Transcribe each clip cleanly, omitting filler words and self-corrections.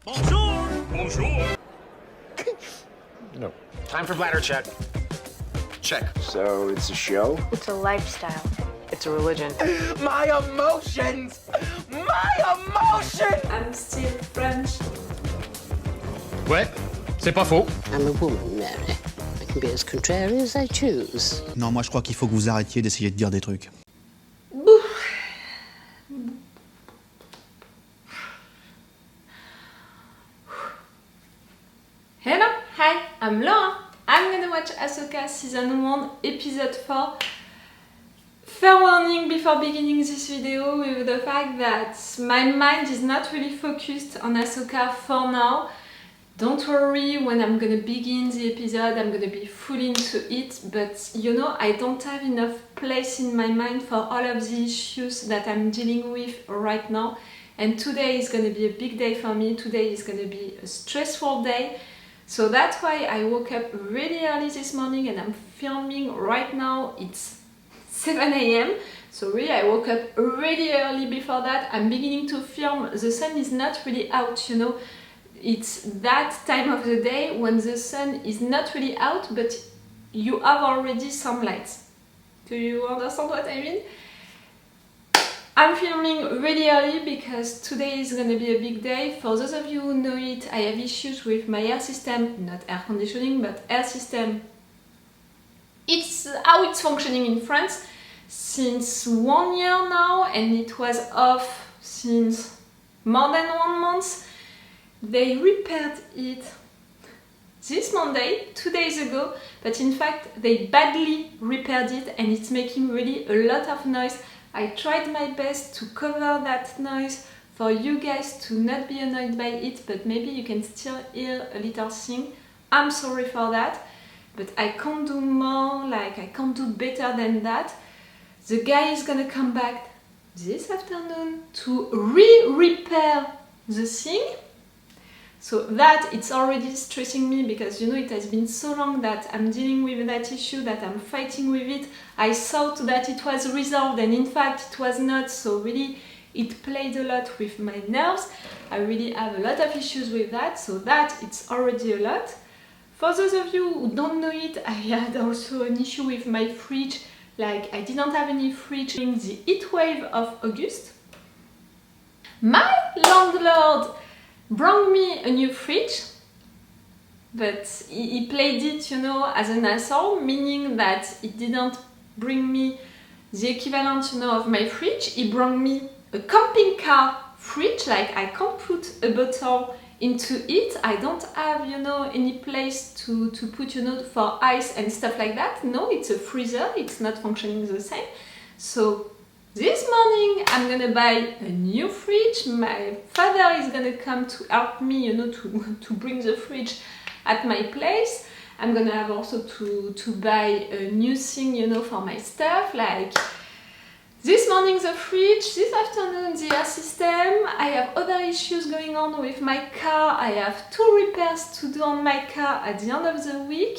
Bonjour! Bonjour! No. Time for bladder check. Check. So it's a show? It's a lifestyle. It's a religion. My emotions! My emotions! I'm still French. Ouais, c'est pas faux. I'm a woman, Mary. I can be as contrary as I choose. Non, moi je crois qu'il faut que vous arrêtiez d'essayer de dire des trucs. Hello, hi, I'm Laura. I'm gonna watch Ahsoka Season 1, Episode 4. Fair warning before beginning this video with the fact that my mind is not really focused on Ahsoka for now. Don't worry, when I'm gonna begin the episode I'm gonna be fully into it, but you know, I don't have enough place in my mind for all of the issues that I'm dealing with right now. And today is gonna be a big day for me. Today is gonna be a stressful day. So that's why I woke up really early this morning and I'm filming right now. It's 7 AM. So really I woke up really early before that. I'm beginning to film. The sun is not really out, you know. It's that time of the day when the sun is not really out, but you have already some lights. Do you understand what I mean? I'm filming really early because today is gonna be a big day. For those of you who know it, I have issues with my air system, not air conditioning, but air system. It's how it's functioning in France since 1 year now, and it was off since more than 1 month. They repaired it this Monday, 2 days ago, but in fact they badly repaired it and it's making really a lot of noise. I tried my best to cover that noise for you guys to not be annoyed by it, but maybe you can still hear a little thing. I'm sorry for that, but I can't do more, like I can't do better than that. The guy is gonna come back this afternoon to repair the thing. So that it's already stressing me because you know it has been so long that I'm dealing with that issue, that I'm fighting with it. I thought that it was resolved and in fact it was not, so really it played a lot with my nerves. I really have a lot of issues with that, so that it's already a lot. For those of you who don't know it, I had also an issue with my fridge, like I didn't have any fridge during the heat wave of August. My landlord brought me a new fridge, but he played it, you know, as an asshole, meaning that he didn't bring me the equivalent, you know, of my fridge. He brought me a camping car fridge, like I can't put a bottle into it. I don't have, you know, any place to put, you know, for ice and stuff like that. No, it's a freezer, it's not functioning the same. So this morning I'm gonna buy a new fridge. My father is gonna come to help me, you know, to bring the fridge at my place. I'm gonna have also to buy a new thing, you know, for my stuff, like this morning the fridge, this afternoon the air system. I have other issues going on with my car. I have 2 repairs to do on my car at the end of the week.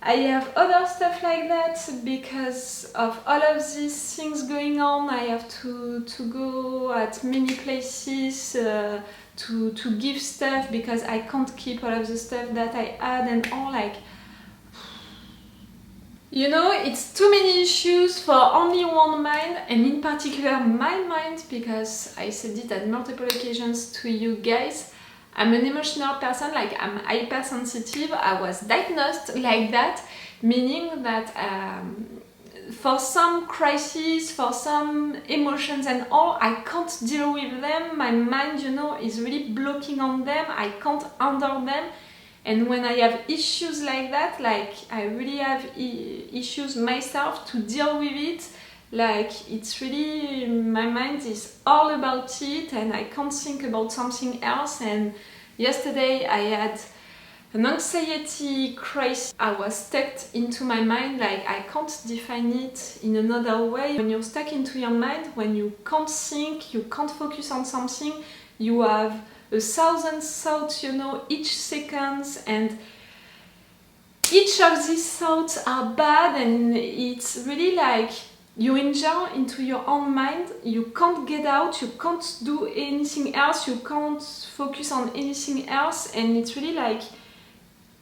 I have other stuff like that because of all of these things going on. I have to go at many places to give stuff because I can't keep all of the stuff that I had and all, like, you know, it's too many issues for only one mind, and in particular my mind, because I said it at multiple occasions to you guys. I'm an emotional person, like I'm hypersensitive. I was diagnosed like that, meaning that for some crises, for some emotions and all, I can't deal with them. My mind, you know, is really blocking on them. I can't handle them. And when I have issues like that, like I really have issues myself to deal with it. Like it's really, my mind is all about it and I can't think about something else. And yesterday I had an anxiety crisis. I was stuck into my mind, like I can't define it in another way. When you're stuck into your mind, when you can't think, you can't focus on something, you have 1,000 thoughts, you know, each second, and each of these thoughts are bad, and it's really like you're in jail into your own mind, you can't get out, you can't do anything else, you can't focus on anything else, and it's really like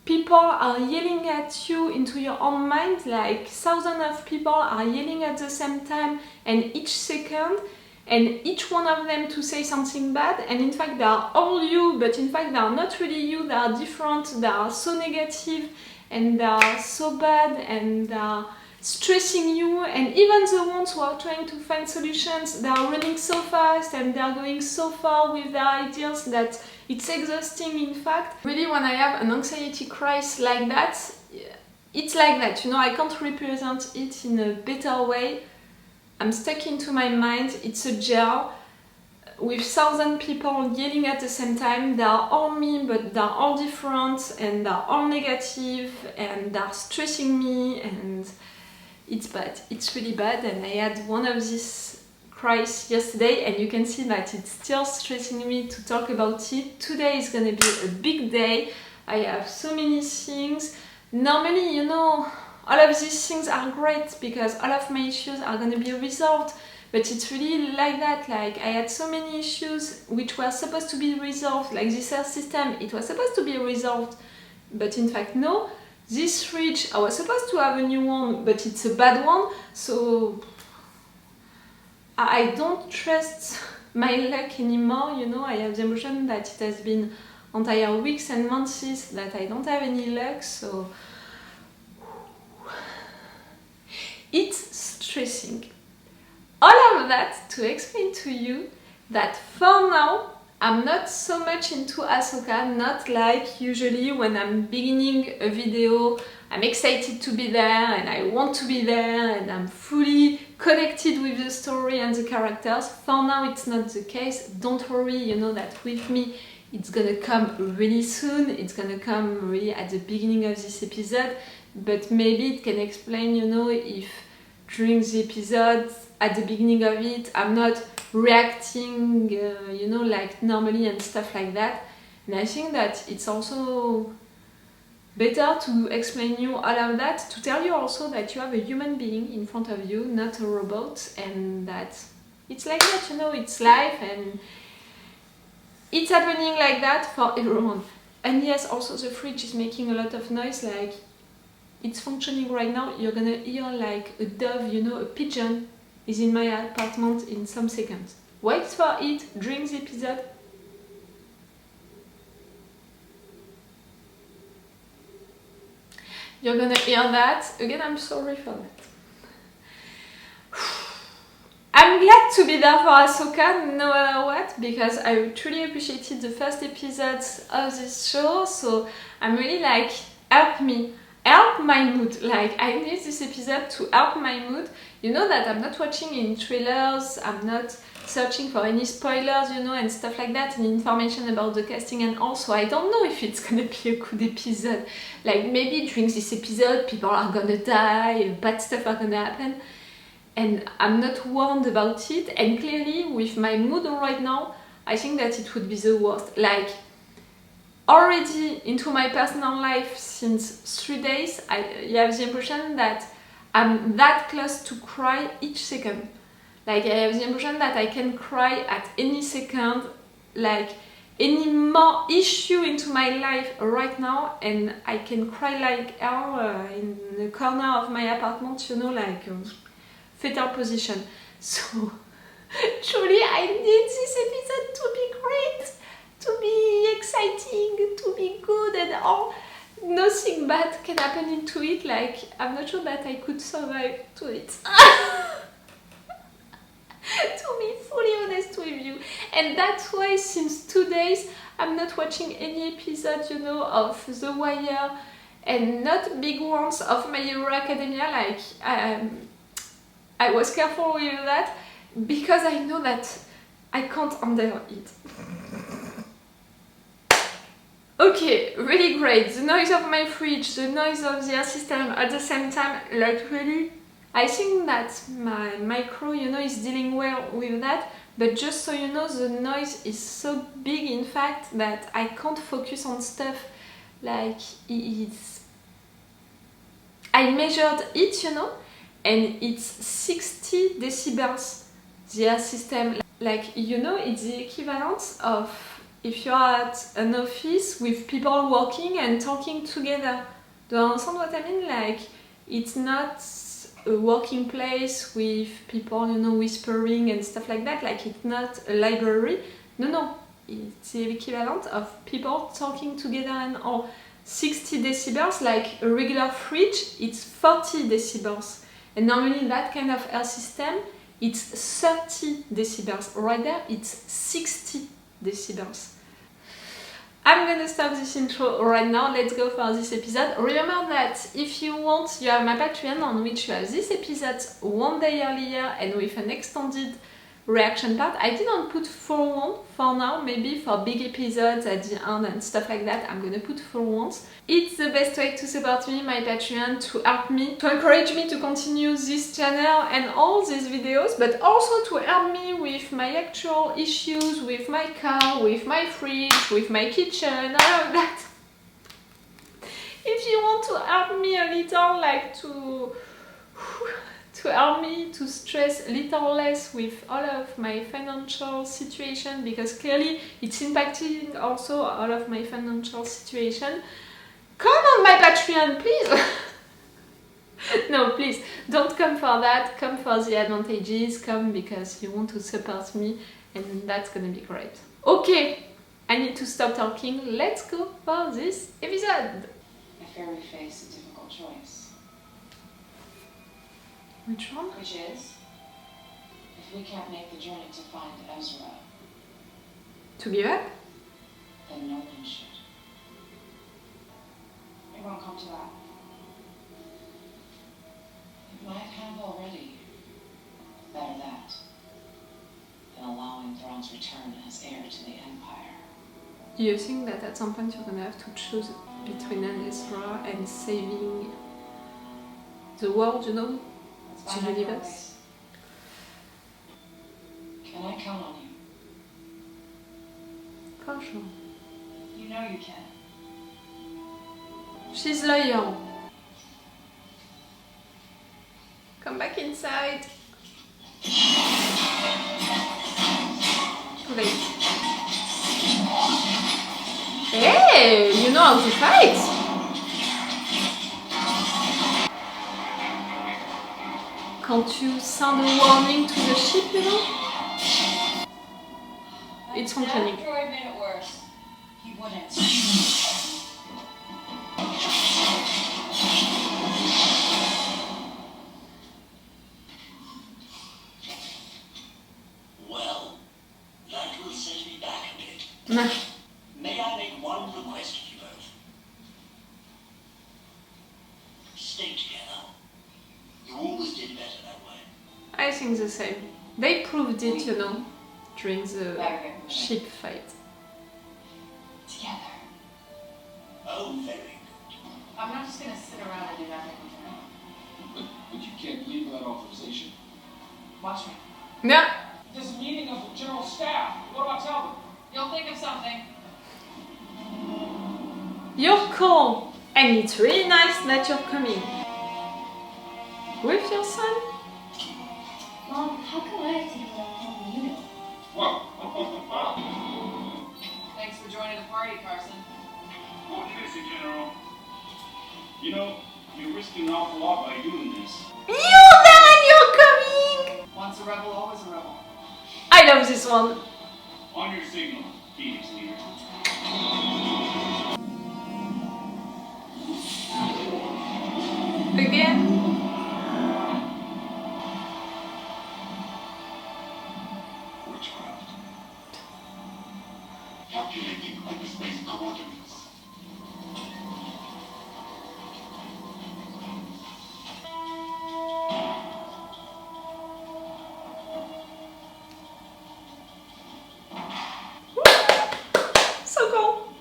people are yelling at you into your own mind, like thousands of people are yelling at the same time and each second, and each one of them to say something bad, and in fact they are all you, but in fact they are not really you, they are different, they are so negative and they are so bad and they are stressing you, and even the ones who are trying to find solutions, they are running so fast and they are going so far with their ideas that it's exhausting. In fact, really, when I have an anxiety crisis like that, it's like that, you know, I can't represent it in a better way. I'm stuck into my mind, it's a jail with 1,000 people yelling at the same time. They are all me, but they are all different and they are all negative and they are stressing me, and it's bad, it's really bad. And I had one of these crises yesterday, and you can see that it's still stressing me to talk about it. Today is gonna be a big day. I have so many things. Normally, you know, all of these things are great because all of my issues are gonna be resolved, but it's really like that. Like, I had so many issues which were supposed to be resolved, like this air system, it was supposed to be resolved, but in fact no. This fridge, I was supposed to have a new one, but it's a bad one, so I don't trust my luck anymore, you know. I have the emotion that it has been entire weeks and months that I don't have any luck, so it's stressing. All of that to explain to you that for now, I'm not so much into Ahsoka, not like usually when I'm beginning a video, I'm excited to be there and I want to be there and I'm fully connected with the story and the characters. For now it's not the case. Don't worry, you know that with me it's gonna come really soon, it's gonna come really at the beginning of this episode, but maybe it can explain, you know, if during the episode, at the beginning of it, I'm not reacting, you know, like normally and stuff like that. And I think that it's also better to explain you all of that, to tell you also that you have a human being in front of you, not a robot, and that it's like that, you know, it's life and it's happening like that for everyone. And yes, also the fridge is making a lot of noise, like it's functioning right now. You're gonna hear like a dove, you know, a pigeon is in my apartment in some seconds. Wait for it during the episode. You're gonna hear that. Again, I'm sorry for that. I'm glad to be there for Ahsoka, no matter what, because I truly appreciated the first episodes of this show, so I'm really like, help me. Help my mood, like I need this episode to help my mood. You know that I'm not watching any trailers, I'm not searching for any spoilers, you know, and stuff like that, and information about the casting, and also I don't know if it's gonna be a good episode. Like maybe during this episode people are gonna die, bad stuff are gonna happen, and I'm not warned about it, and clearly with my mood right now, I think that it would be the worst. Like, already into my personal life since 3 days, I have the impression that I'm that close to cry each second. Like, I have the impression that I can cry at any second, like any more issue into my life right now, and I can cry like hell in the corner of my apartment, you know, like fetal position. So truly I need this episode to be great, to be exciting, to be good, and all. Nothing bad can happen into it. Like, I'm not sure that I could survive to it. To be fully honest with you. And that's why since 2 days I'm not watching any episode, you know, of The Wire, and not big ones of My Hero Academia. Like, I was careful with that because I know that I can't handle it. Okay, really great. The noise of my fridge, the noise of the air system at the same time, like really, I think that my micro, you know, is dealing well with that, but just so you know, the noise is so big in fact that I can't focus on stuff. Like, it's... I measured it, you know, and it's 60 decibels. The air system, like, you know, it's the equivalent of if you're at an office with people working and talking together. Do you understand what I mean? Like, it's not a working place with people, you know, whispering and stuff like that. Like, it's not a library. No, it's the equivalent of people talking together and all. 60 decibels, like a regular fridge, it's 40 decibels. And normally that kind of air system, it's 30 decibels. Right there, it's 60 decibels. I'm gonna stop this intro right now. Let's go for this episode. Remember that if you want, you have my Patreon on which you have this episode one day earlier and with an extended reaction part. I didn't put full one for now, maybe for big episodes at the end and stuff like that, I'm gonna put full ones. It's the best way to support me, my Patreon, to help me, to encourage me to continue this channel and all these videos, but also to help me with my actual issues with my car, with my fridge, with my kitchen, all of that. If you want to help me a little, like to help me to stress a little less with all of my financial situation, because clearly it's impacting also all of my financial situation, come on my Patreon, please! No, please, don't come for that, come for the advantages, come because you want to support me, and that's gonna be great. Okay, I need to stop talking, let's go for this episode! I fear we face a difficult choice. Which one? Which is, if we can't make the journey to find Ezra, To give up? then no one should. It won't come to that. It might have already. Better that than allowing Thrawn's return as heir to the Empire. You think that at some point you're gonna have to choose between Ezra and saving the world, you know? Let's The find out your universe? ways. Can I count on you? For sure. You know you can. She's loyal. Come back inside. Too late. Hey, you know how to fight. Can't you sound a warning to the ship, you know? It's functioning. That droid made it worse. He wouldn't. Well, that will set me back a bit. Nah. May I make one request of you both? Stay together. You always did better that way. I think the same. They proved it, you know, during the ship fight. Together. Oh, very good. I'm not just gonna sit around and do nothing. But you can't leave without authorization. Watch me. Yeah. There's a meeting of the general staff. What do I tell them? You'll think of something. You're cool. And it's really nice that you're coming. With your son? Mom, how come I have to do that home unit? Well, Thanks for joining the party, Carson. what is it, General? You know, you're risking an awful lot by doing this. You're there and you're coming! Once a rebel, always a rebel. I love this one. On your signal, Phoenix leader. Again? Witchcraft. Calculating hyperspace coordinates. So cool.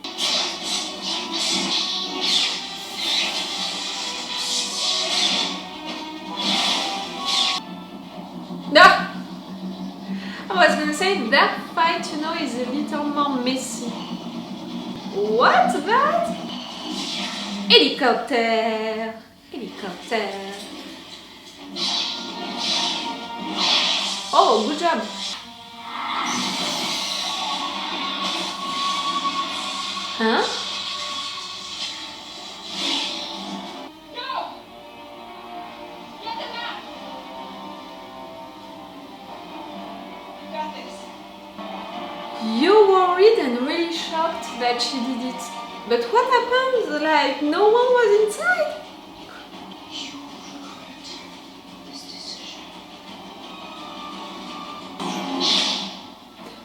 No! I was gonna say that fight, you know, is a little more messy. What's that? Helicopter! Helicopter! Oh, good job. Huh? No! Get the map! You got this. You worried and really shocked that she did it. But what happened? Like, no one was inside? You regret this decision.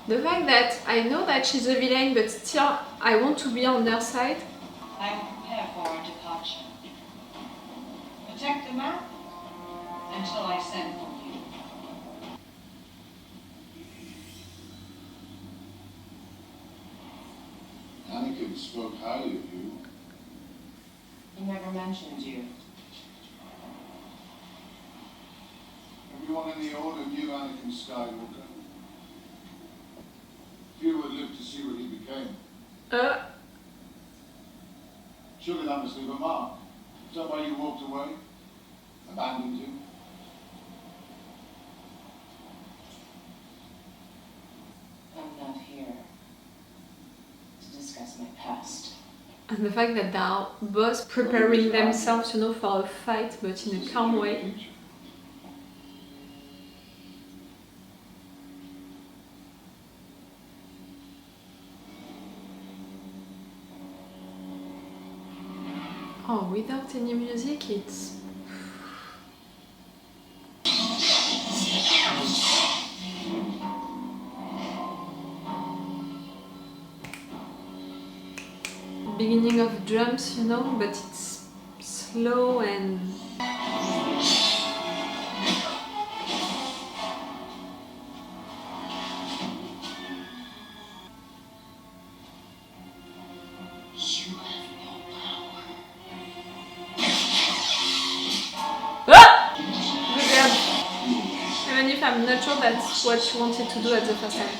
The fact that I know that she's a villain, but still I want to be on their side. I'm prepared for our departure. Protect the map until I send for you. Anakin spoke highly of you. He never mentioned you. Everyone in the Order knew Anakin Skywalker. Few would live to see what he became. Surely that must leave a mark. Is that why you walked away? Abandoned him? I'm not here to discuss my past. And the fact that they are both preparing themselves, you know, for a fight, but in a calm way. Oh, without any music, it's... beginning of drums, you know, but it's slow and... You have no power. Ah! Good job. Even if I'm not sure that's what she wanted to do at the first time.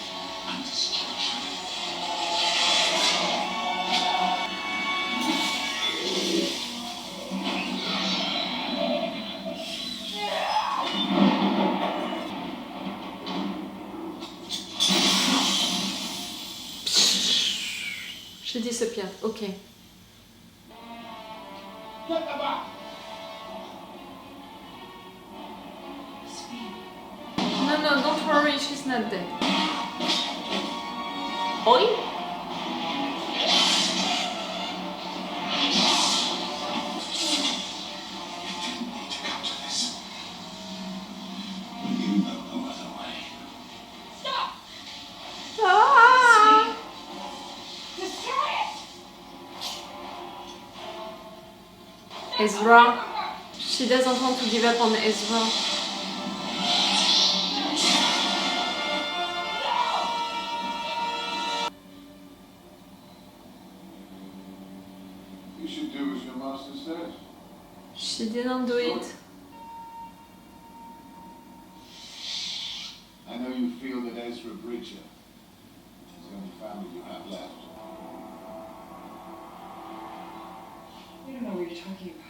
She disappeared, okay. Get the back! No, don't worry, she's not dead. Oi? Ah! Ezra. She doesn't want to give up on Ezra. You should do as your master says. She didn't do it. I know you feel that Ezra Bridger is the only family you have left. You don't know what you're talking about.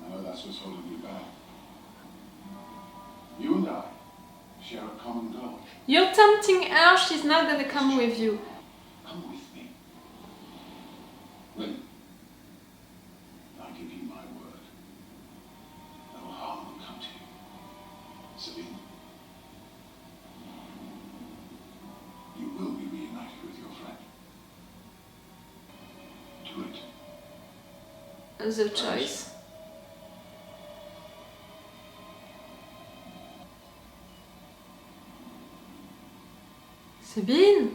I know that's what's holding you back. You and I share a common goal. You're tempting her, she's not gonna come with you. Come with me. Really? I give you my word. No harm will come to you. Sabine. You will be reunited with your friend. Do it. The choice. Sabine?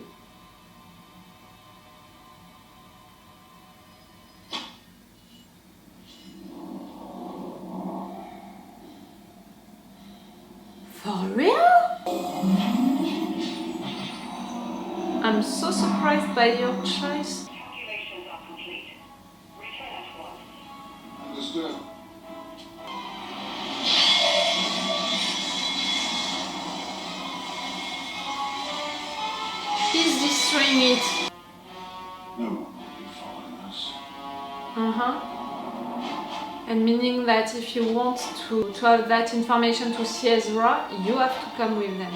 For real? I'm so surprised by your choice. Calculations are complete. Return at once. Understood. He's destroying it. No one will be following us. And meaning that if you want to have that information to see Ezra, you have to come with them.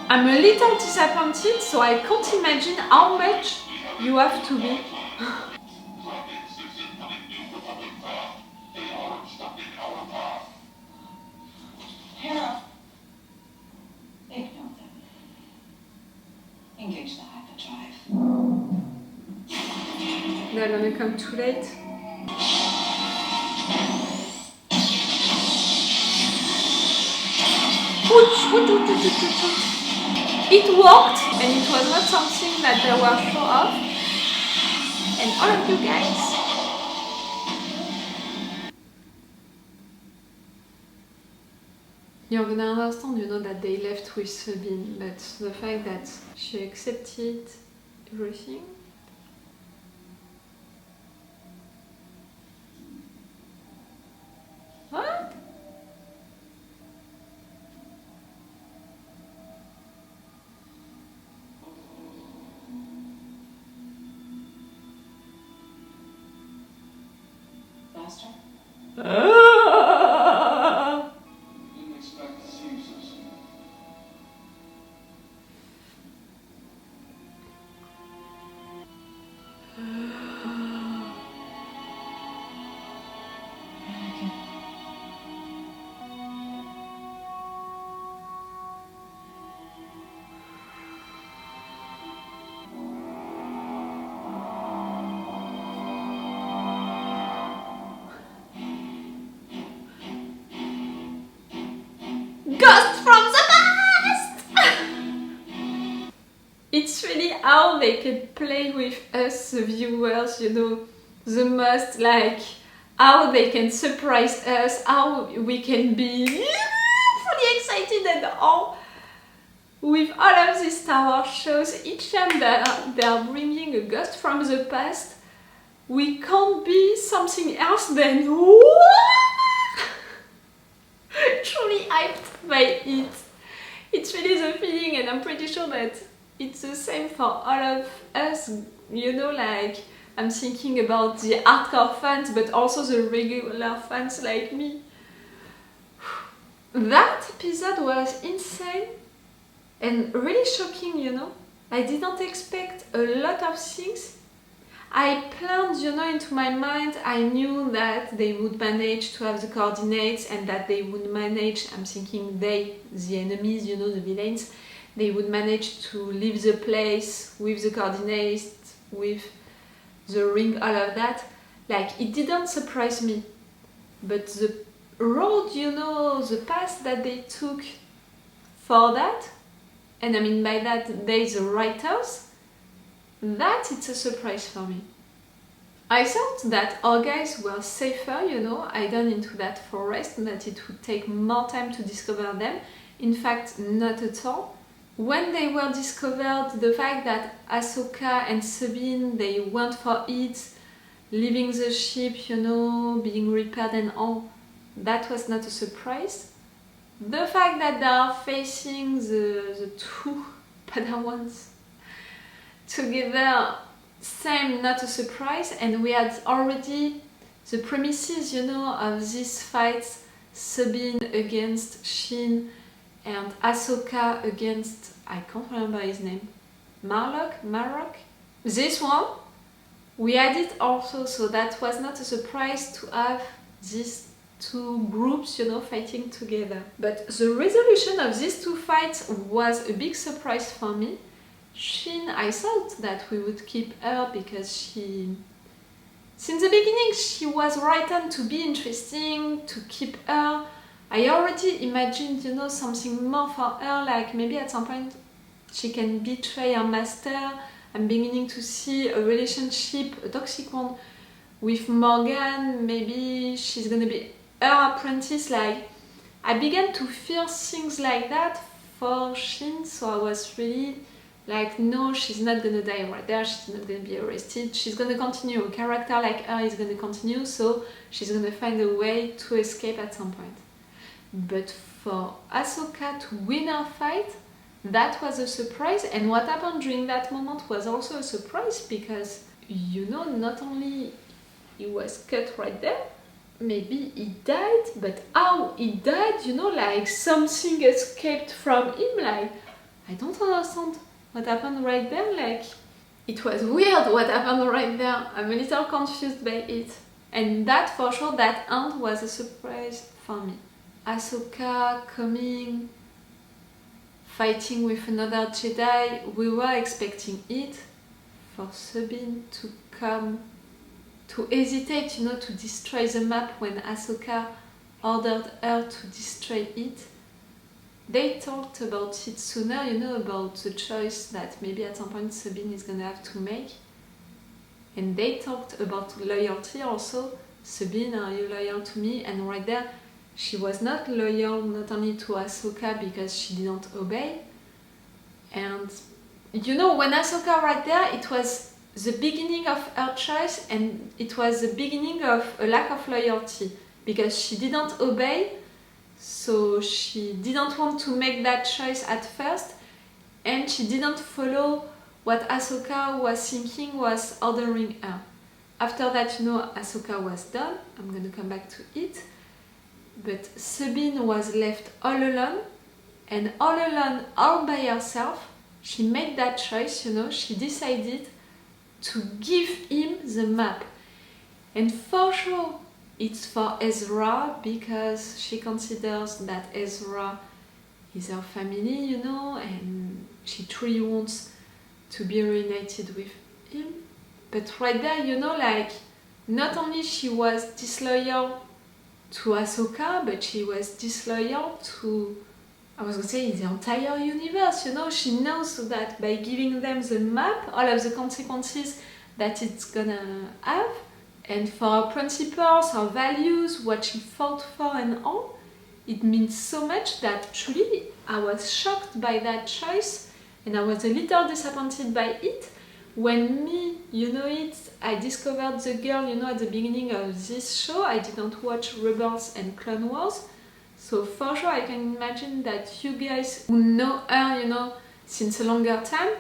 I'm a little disappointed, so I can't imagine how much you have to be. Hera! Ignore them. Engage the hyperdrive. They're gonna come too late. It worked, and it was not something that they were sure of. And all of you guys, you're gonna understand, you know, that they left with Sabine, but the fact that she accepted everything. What? Master? Didn't expect to see you so soon. Anakin. Ghost from the past! It's really how they can play with us, the viewers, you know, the most, like, how they can surprise us, how we can be fully excited and all. With all of these Star Wars shows, each time they are bringing a ghost from the past, we can't be something else than truly hyped by it. It's really the feeling, and I'm pretty sure that it's the same for all of us, you know, like I'm thinking about the hardcore fans, but also the regular fans like me. That episode was insane and really shocking, you know. I didn't expect a lot of things. I planned, you know, into my mind, I knew that they would manage to have the coordinates and that they would manage, I'm thinking they, the enemies, you know, the villains, they would manage to leave the place with the coordinates, with the ring, all of that. Like, it didn't surprise me. But the road, you know, the path that they took for that, and I mean by that, they, the writers, that it's a surprise for me. I thought that our guys were safer, you know, hidden into that forest, and that it would take more time to discover them. In fact, not at all. When they were discovered, the fact that Ahsoka and Sabine, they went for it, leaving the ship, you know, being repaired and all, that was not a surprise. The fact that they are facing the two Padawans together, same, not a surprise. And we had already the premises, you know, of this fight, Sabine against Shin and Ahsoka against, I can't remember his name, Marrock. This one, we had it also, so that was not a surprise to have these two groups, you know, fighting together. But the resolution of these two fights was a big surprise for me. Shin, I thought that we would keep her because she, since the beginning, she was written to be interesting, to keep her. I already imagined, you know, something more for her, like maybe at some point she can betray her master. I'm beginning to see a relationship, a toxic one, with Morgan. Maybe she's gonna be her apprentice. Like, I began to feel things like that for Shin, so I was really like, no, she's not gonna die right there, she's not gonna be arrested, she's gonna continue. A character like her is gonna continue, so she's gonna find a way to escape at some point. But for Ahsoka to win her fight, that was a surprise, and what happened during that moment was also a surprise, because you know, not only he was cut right there, maybe he died, but how he died, you know, like something escaped from him, like, I don't understand what happened right there, like, it was weird what happened right there. I'm a little confused by it. And that, for sure, that end was a surprise for me. Ahsoka coming, fighting with another Jedi, we were expecting it. For Sabine to come, to hesitate, you know, to destroy the map when Ahsoka ordered her to destroy it. They talked about it sooner, you know, about the choice that maybe at some point Sabine is gonna have to make. And they talked about loyalty also. Sabine, are you loyal to me? And right there, she was not loyal not only to Ahsoka because she didn't obey. And you know, when Ahsoka right there, it was the beginning of her choice and it was the beginning of a lack of loyalty because she didn't obey, so she didn't want to make that choice at first and she didn't follow what Ahsoka was thinking was ordering her. After that, you know, Ahsoka was done, I'm gonna come back to it, but Sabine was left all alone and all by herself. She made that choice, you know, she decided to give him the map. And for sure, it's for Ezra because she considers that Ezra is her family, you know, and she truly wants to be reunited with him. But right there, you know, like, not only she was disloyal to Ahsoka, but she was disloyal to, I was gonna say, the entire universe, you know. She knows that by giving them the map, all of the consequences that it's gonna have, and for her principles, her values, what she fought for and all, it means so much that truly I was shocked by that choice and I was a little disappointed by it. When me, you know it, I discovered the girl, you know, at the beginning of this show. I didn't watch Rebels and Clone Wars. So for sure I can imagine that you guys who know her, you know, since a longer time,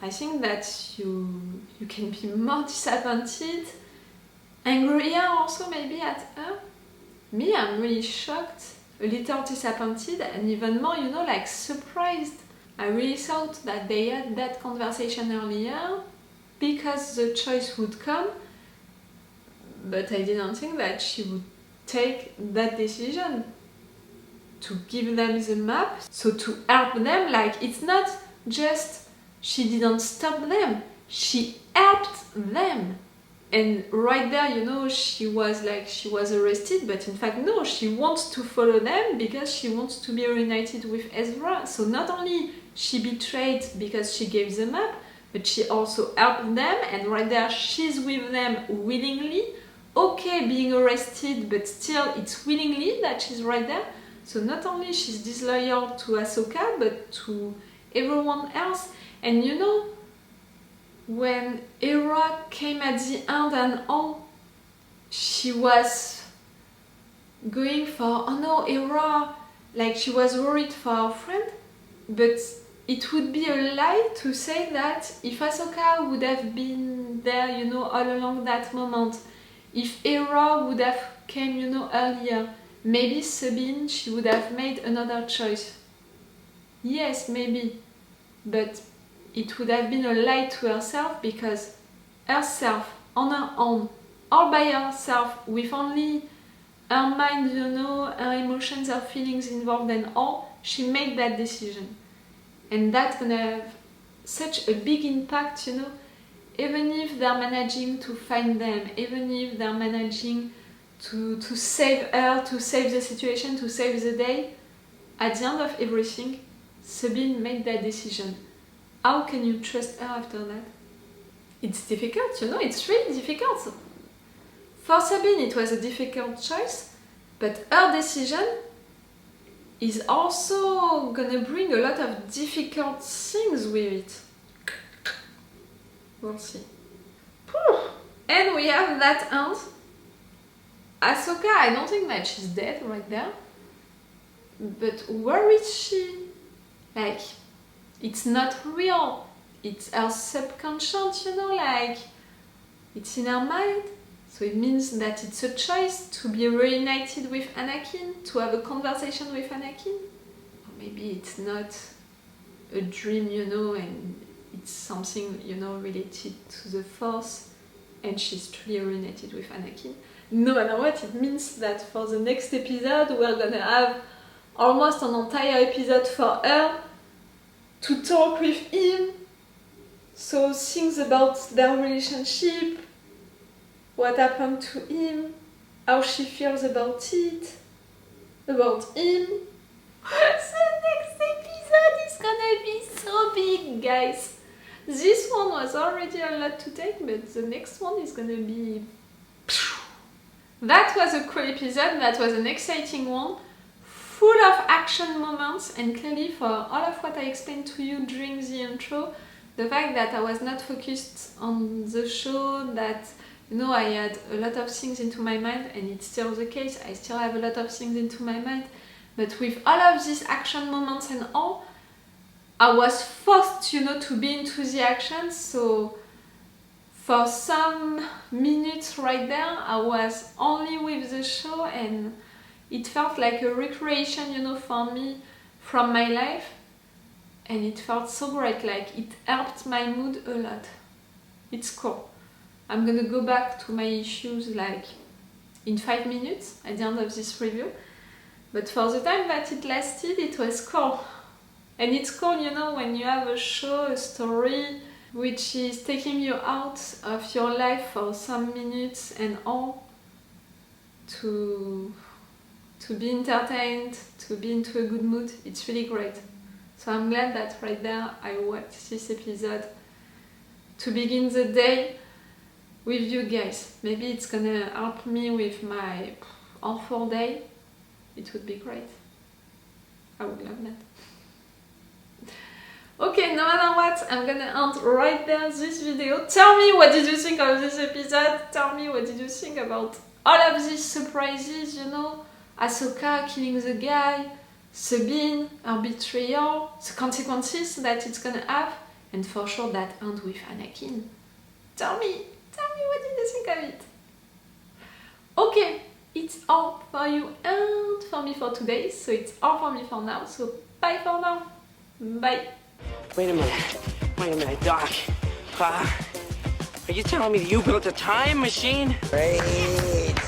I think that you can be more disappointed, angrier also maybe at her. Me, I'm really shocked, a little disappointed and even more, you know, like surprised. I really thought that they had that conversation earlier because the choice would come, but I didn't think that she would take that decision to give them the map, so to help them. Like, it's not just she didn't stop them, she helped them. And right there, you know, she was arrested, but in fact no, she wants to follow them because she wants to be reunited with Ezra. So not only she betrayed because she gave the map, but she also helped them, and right there she's with them willingly. Okay, being arrested, but still it's willingly that she's right there. So not only she's disloyal to Ahsoka, but to everyone else. And you know, when Ezra came at the end and all, she was going for, oh no, Ezra, like she was worried for her friend, but it would be a lie to say that if Ahsoka would have been there, you know, all along that moment, if Ezra would have came, you know, earlier, maybe Sabine, she would have made another choice. Yes, maybe, but it would have been a lie to herself, because herself, on her own, all by herself, with only her mind, you know, her emotions, her feelings involved and all, she made that decision. And that's gonna have such a big impact, you know, even if they're managing to find them, even if they're managing to save her, to save the situation, to save the day, at the end of everything, Sabine made that decision. How can you trust her after that? It's difficult, you know, it's really difficult. For Sabine it was a difficult choice, but her decision is also gonna bring a lot of difficult things with it. We'll see. And we have that end. Ahsoka, I don't think that she's dead right there. But where is she? Like, it's not real. It's her subconscious, you know, like, It's in her mind. So it means that it's a choice to be reunited with Anakin, to have a conversation with Anakin. Or maybe it's not a dream, you know, and it's something, you know, related to the Force, and she's truly reunited with Anakin. No matter what, it means that for the next episode we're gonna have almost an entire episode for her to talk with him. So things about their relationship, what happened to him, how she feels about it, about him. The next episode is gonna be so big, guys. This one was already a lot to take, but the next one is gonna be... That was a cool episode, that was an exciting one, full of action moments, and clearly for all of what I explained to you during the intro, the fact that I was not focused on the show, that, you know, I had a lot of things into my mind, and it's still the case, I still have a lot of things into my mind, but with all of these action moments and all, I was forced, you know, to be into the action. So for some minutes right there, I was only with the show, and it felt like a recreation, you know, for me from my life, and it felt so great, like it helped my mood a lot. It's cool. I'm gonna go back to my issues like in 5 minutes at the end of this review, but for the time that it lasted, it was cool. And it's cool, you know, when you have a show, a story, which is taking you out of your life for some minutes and all, to be entertained, to be into a good mood. It's really great. So I'm glad that right there I watched this episode to begin the day with you guys. Maybe it's gonna help me with my awful day. It would be great. I would love that. Okay, no matter what, I'm gonna end right there this video. Tell me what did you think of this episode. Tell me what did you think about all of these surprises, you know. Ahsoka killing the guy, Sabine, her betrayal, the consequences that it's gonna have, and for sure that end with Anakin. Tell me what did you think of it. Okay, it's all for you and for me for today, so it's all for me for now, so bye for now. Bye. Wait a minute, Doc. Are you telling me that you built a time machine? Great.